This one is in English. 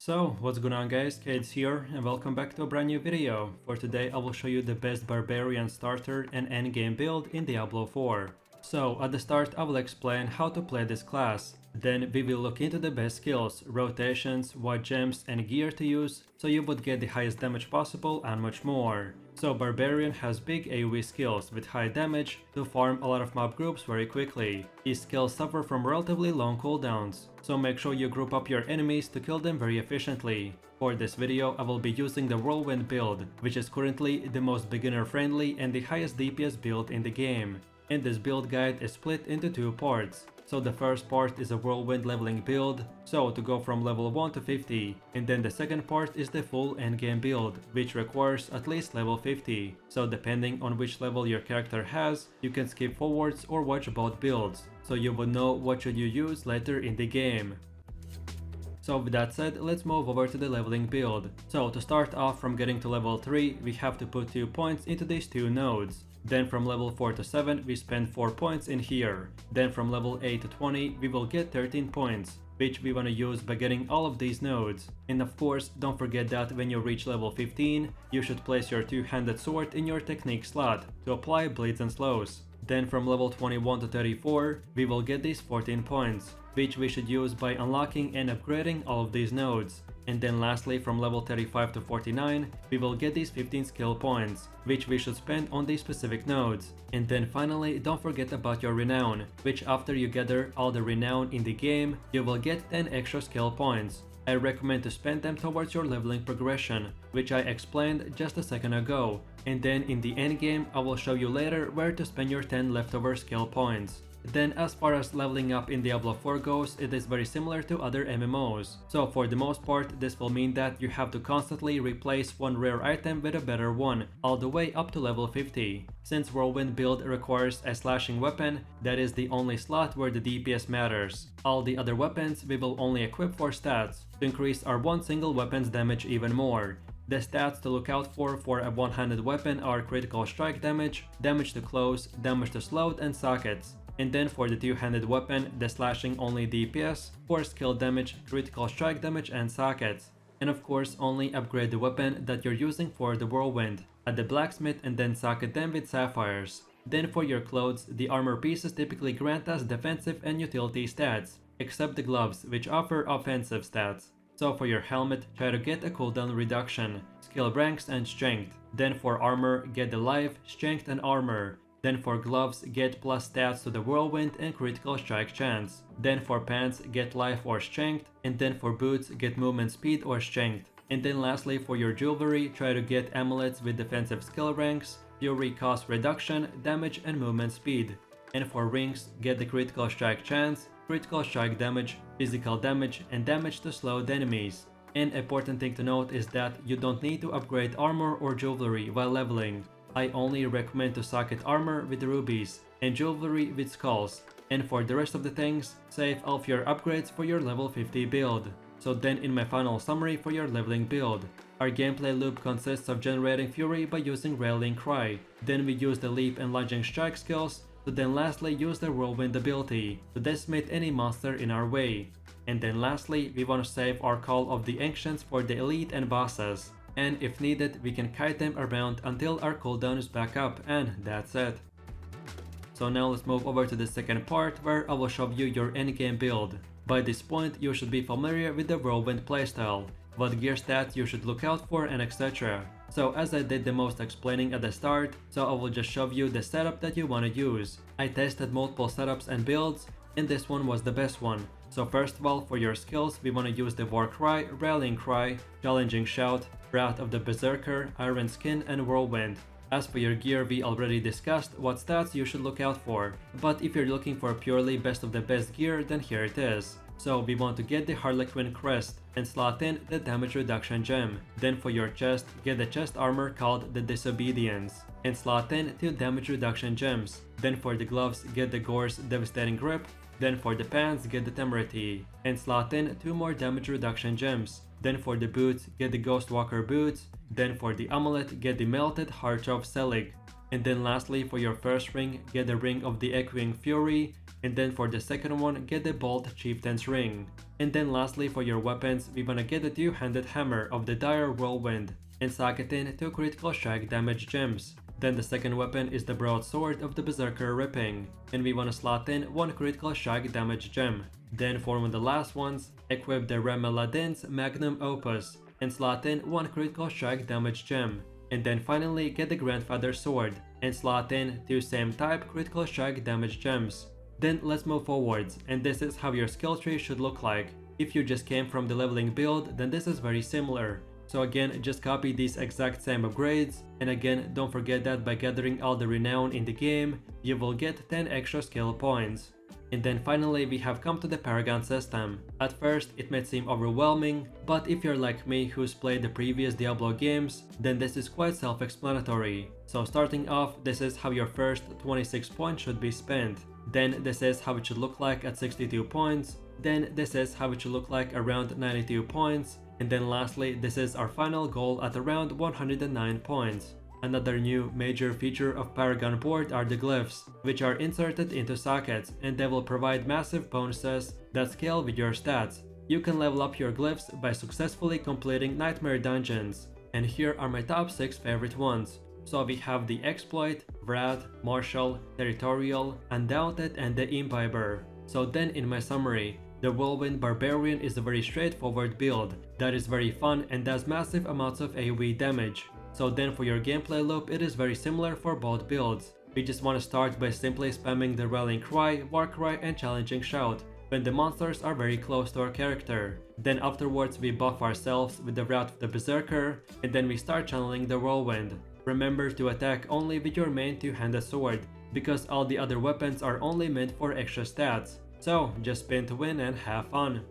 So, what's going on guys, Kades here, and welcome back to a brand new video. For today I will show you the best Barbarian starter and endgame build in Diablo 4. So, at the start I will explain how to play this class. Then we will look into the best skills, rotations, what gems and gear to use, so you would get the highest damage possible and much more. So Barbarian has big AoE skills with high damage to farm a lot of mob groups very quickly. These skills suffer from relatively long cooldowns, so make sure you group up your enemies to kill them very efficiently. For this video I will be using the Whirlwind build, which is currently the most beginner friendly and the highest DPS build in the game. And this build guide is split into two parts. So the first part is a Whirlwind leveling build, so to go from level 1 to 50, and then the second part is the full endgame build, which requires at least level 50, so depending on which level your character has, you can skip forwards or watch both builds, so you would know what should you use later in the game. So with that said, let's move over to the leveling build. So to start off from getting to level 3, we have to put 2 points into these two nodes. Then from level 4 to 7 we spend 4 points in here. Then from level 8 to 20 we will get 13 points, which we wanna use by getting all of these nodes. And of course, don't forget that when you reach level 15, you should place your two-handed sword in your technique slot to apply bleeds and slows. Then from level 21 to 34, we will get these 14 points, which we should use by unlocking and upgrading all of these nodes. And then lastly from level 35 to 49, we will get these 15 skill points, which we should spend on these specific nodes. And then finally, don't forget about your renown, which after you gather all the renown in the game, you will get 10 extra skill points. I recommend to spend them towards your leveling progression, which I explained just a second ago, and then in the endgame I will show you later where to spend your 10 leftover skill points. Then as far as leveling up in Diablo 4 goes, it is very similar to other MMOs. So for the most part, this will mean that you have to constantly replace one rare item with a better one, all the way up to level 50. Since Whirlwind build requires a slashing weapon, that is the only slot where the DPS matters. All the other weapons we will only equip for stats, to increase our one single weapon's damage even more. The stats to look out for a one-handed weapon are critical strike damage, damage to close, damage to slowed and sockets. And then for the two-handed weapon, the slashing only DPS, for skill damage, critical strike damage and sockets. And of course only upgrade the weapon that you're using for the Whirlwind at the blacksmith and then socket them with sapphires. Then for your clothes, the armor pieces typically grant us defensive and utility stats, except the gloves which offer offensive stats. So for your helmet, try to get a cooldown reduction, skill ranks and strength. Then for armor, get the life, strength and armor. Then for gloves, get plus stats to the Whirlwind and critical strike chance. Then for pants, get life or strength. And then for boots, get movement speed or strength. And then lastly for your jewelry, try to get amulets with defensive skill ranks, fury cost reduction, damage and movement speed. And for rings, get the critical strike chance, critical strike damage, physical damage and damage to slowed enemies. An important thing to note is that you don't need to upgrade armor or jewelry while leveling. I only recommend to socket armor with rubies and jewelry with skulls, and for the rest of the things, save all of your upgrades for your level 50 build. So then in my final summary for your leveling build, our gameplay loop consists of generating fury by using Rallying Cry, then we use the leap and lunging strike skills, to then lastly use the Whirlwind ability to decimate any monster in our way. And then lastly, we want to save our Call of the Ancients for the elite and bosses. And if needed, we can kite them around until our cooldown is back up, and that's it. So now let's move over to the second part where I will show you your endgame build. By this point, you should be familiar with the Whirlwind playstyle, what gear stats you should look out for and etc. So as I did the most explaining at the start, so I will just show you the setup that you want to use. I tested multiple setups and builds, and this one was the best one. So first of all, for your skills, we want to use the War Cry, Rallying Cry, Challenging Shout, Wrath of the Berserker, Iron Skin and Whirlwind. As for your gear, we already discussed what stats you should look out for, but if you're looking for purely best of the best gear, then here it is. So we want to get the Harlequin Crest and slot in the damage reduction gem. Then for your chest, get the chest armor called the Disobedience and slot in 2 damage reduction gems. Then for the gloves, get the Gore's Devastating Grip. Then for the pants, get the Temerity and slot in 2 more damage reduction gems. Then for the boots, get the Ghostwalker boots. Then for the amulet, get the Melted Heart of Selig. And then lastly, for your first ring, get the Ring of the Echoing Fury, and then for the second one, get the Bolt Chieftain's Ring. And then lastly, for your weapons, we wanna get the two-handed hammer of the Dire Whirlwind, and socket in 2 critical strike damage gems. Then the second weapon is the broadsword of the Berserker Ripping, and we wanna slot in 1 critical strike damage gem. Then for one of the last ones, equip the Rem Aladdin's Magnum Opus, and slot in 1 critical strike damage gem. And then finally get the Grandfather Sword, and slot in 2 same type critical strike damage gems. Then let's move forwards, and this is how your skill tree should look like. If you just came from the leveling build, then this is very similar. So again, just copy these exact same upgrades, and again, don't forget that by gathering all the renown in the game, you will get 10 extra skill points. And then finally, we have come to the paragon system. At first, it might seem overwhelming, but if you're like me who's played the previous Diablo games, then this is quite self-explanatory. So starting off, this is how your first 26 points should be spent. Then this is how it should look like at 62 points. Then this is how it should look like around 92 points. And then lastly, this is our final goal at around 109 points. Another new major feature of Paragon board are the glyphs, which are inserted into sockets, and they will provide massive bonuses that scale with your stats. You can level up your glyphs by successfully completing nightmare dungeons. And here are my top 6 favorite ones. So we have the Exploit, Wrath, Martial, Territorial, Undaunted, and the Imbiber. So then in my summary, the Whirlwind Barbarian is a very straightforward build that is very fun and does massive amounts of AoE damage. So then for your gameplay loop, it is very similar for both builds. We just want to start by simply spamming the Rallying Cry, War Cry, and Challenging Shout when the monsters are very close to our character. Then afterwards we buff ourselves with the Wrath of the Berserker, and then we start channeling the Whirlwind. Remember to attack only with your main two-handed sword, because all the other weapons are only meant for extra stats. So just spin to win and have fun.